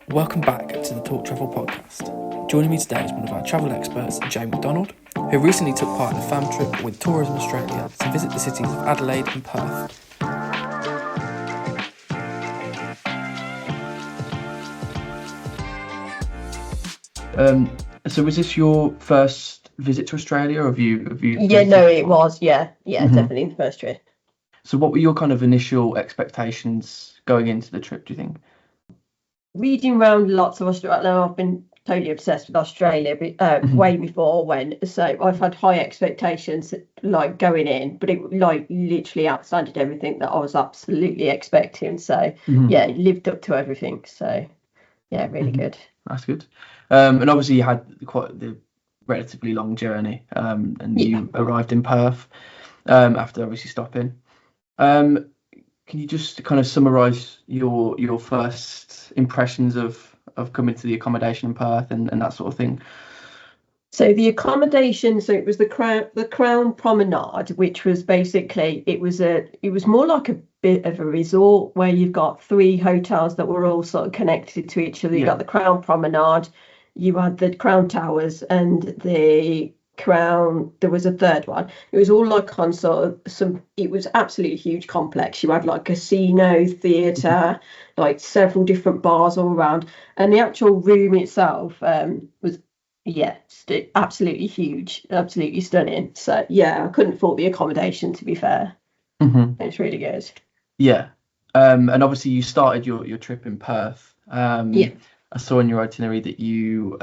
Welcome back to the Talk Travel podcast. Joining me today is one of our travel experts, Jayne, who recently took part in a fam trip with Tourism Australia to visit the cities of Adelaide and Perth. So was this your first visit to Australia, or have you Yeah, no, it was. Yeah, definitely the first trip. So what were your kind of initial expectations going into the trip, do you think? Reading around lots of Australia. I've been totally obsessed with Australia way before I went. So I've had high expectations like going in, but it like literally outstanded everything that I was absolutely expecting. So yeah, it lived up to everything. So yeah, really good. That's good. And obviously you had quite the relatively long journey, and you arrived in Perth after obviously stopping. Can you just kind of summarise your first impressions of coming to the accommodation in Perth and that sort of thing? So the accommodation, so it was the Crown Promenade, which was basically it was more like a bit of a resort where you've got three hotels that were all sort of connected to each other. You got the Crown Promenade, you had the Crown Towers, and the Crown. There was a third one. It was all like on sort of some. It was absolutely huge complex. You had like casino, theatre, like several different bars all around, and the actual room itself was. Yeah, absolutely huge, absolutely stunning. So yeah, I couldn't fault the accommodation, to be fair. It's really good. Yeah. And obviously you started your trip in Perth. Yeah. I saw in your itinerary that you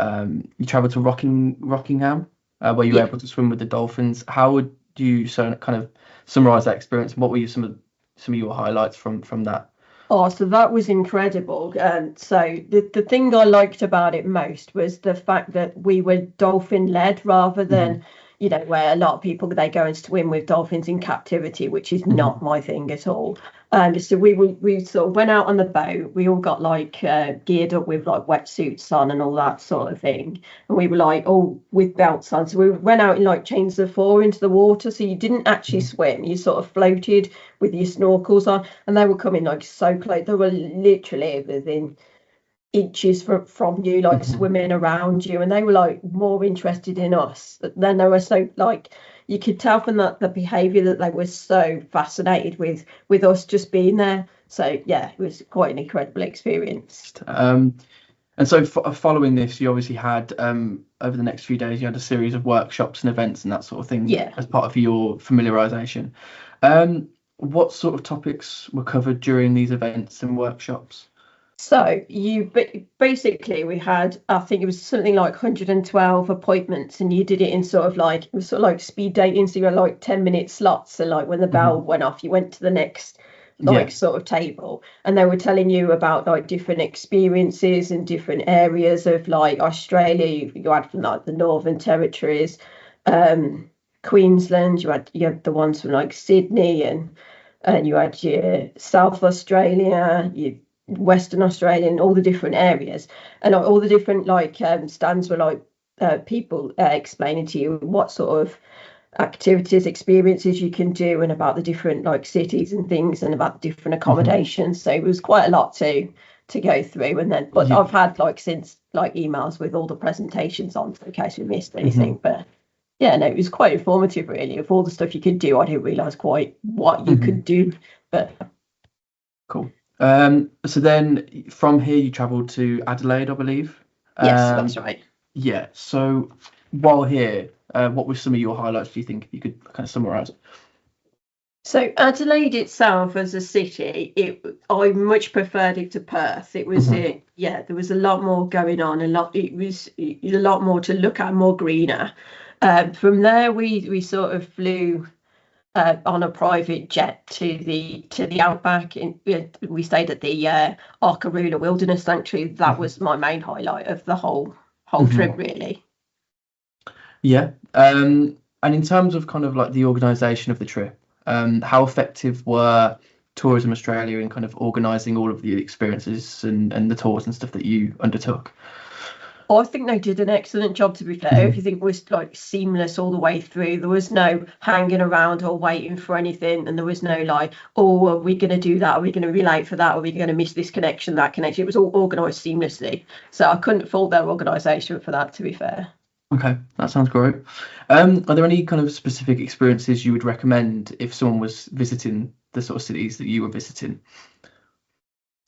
travelled to Rockingham, where you were able to swim with the dolphins. How would you kind of summarise that experience? What were some of your highlights from that? Oh, so that was incredible. And so the thing I liked about it most was the fact that we were dolphin led rather than, where a lot of people they go and swim with dolphins in captivity, which is not my thing at all. So we sort of went out on the boat. We all got like geared up with like wetsuits on and all that sort of thing. And we were like all with belts on. So we went out in like chains of four into the water. So you didn't actually swim. You sort of floated with your snorkels on, and they were coming like so close. They were literally within inches from you, like swimming around you, and they were like more interested in us than they were. So like you could tell from the behavior that they were so fascinated with us just being there. So yeah, it was quite an incredible experience. And so following this, you obviously had over the next few days, you had a series of workshops and events and that sort of thing as part of your familiarisation. What sort of topics were covered during these events and workshops? So basically we had, I think it was something like 112 appointments, and you did it in sort of like, it was sort of like speed dating. So you had like 10-minute slots. So like when the bell went off, you went to the next sort of table, and they were telling you about like different experiences and different areas of like Australia. You had from like the Northern Territories, Queensland, you had the ones from like Sydney, and you had your South Australia, your Western Australia, and all the different areas, and all the different like stands were like people explaining to you what sort of activities, experiences you can do, and about the different like cities and things, and about the different accommodations. So it was quite a lot to go through. And then, but I've had like since like emails with all the presentations on, so in case we missed anything. But yeah, no, it was quite informative, really, of all the stuff you could do. I didn't realise quite what you could do, but cool. So then from here you travelled to Adelaide, I believe. Yes, that's right. Yeah. So while here, what were some of your highlights, do you think, if you could kind of summarise? So Adelaide itself as a city, I much preferred it to Perth. It was there was a lot more going on, it was a lot more to look at, more greener. From there we sort of flew on a private jet to the Outback. We stayed at the Arkaroola Wilderness Sanctuary. That was my main highlight of the whole trip, really. Yeah. And in terms of kind of like the organisation of the trip, how effective were Tourism Australia in kind of organising all of the experiences and the tours and stuff that you undertook? I think they did an excellent job, to be fair. Everything was like seamless all the way through. There was no hanging around or waiting for anything, and there was no like, oh, are we going to do that? Are we going to be late for that? Are we going to miss this connection, that connection? It was all organised seamlessly. So I couldn't fault their organisation for that, to be fair. Okay, that sounds great. Are there any kind of specific experiences you would recommend if someone was visiting the sort of cities that you were visiting?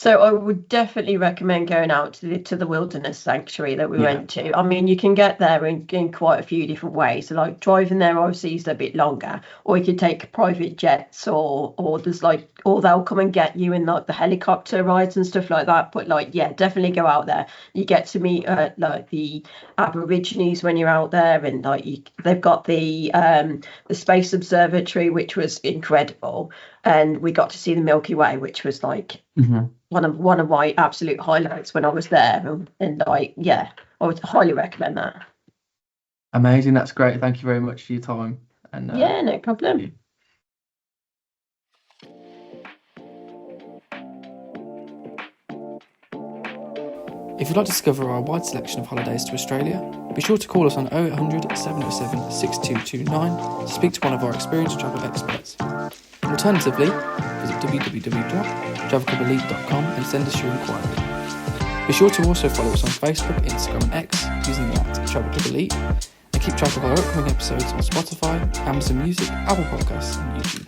So I would definitely recommend going out to the wilderness sanctuary that we went to. I mean, you can get there in quite a few different ways. So like driving there obviously is a bit longer, or you could take private jets, or there's like, or they'll come and get you in like the helicopter rides and stuff like that. But like, yeah, definitely go out there. You get to meet like the Aborigines when you're out there, and like they've got the space observatory, which was incredible, and we got to see the Milky Way, which was like one of my absolute highlights when I was there. And like, yeah, I would highly recommend that. Amazing, that's great. Thank you very much for your time. And yeah, no problem. If you'd like to discover our wide selection of holidays to Australia, be sure to call us on 0800 707 6229 to speak to one of our experienced travel experts. Alternatively, visit www.travelclubilite.com and send us your inquiry. Be sure to also follow us on Facebook, Instagram and X using the @TravelClubElite, and keep track of our upcoming episodes on Spotify, Amazon Music, Apple Podcasts and YouTube.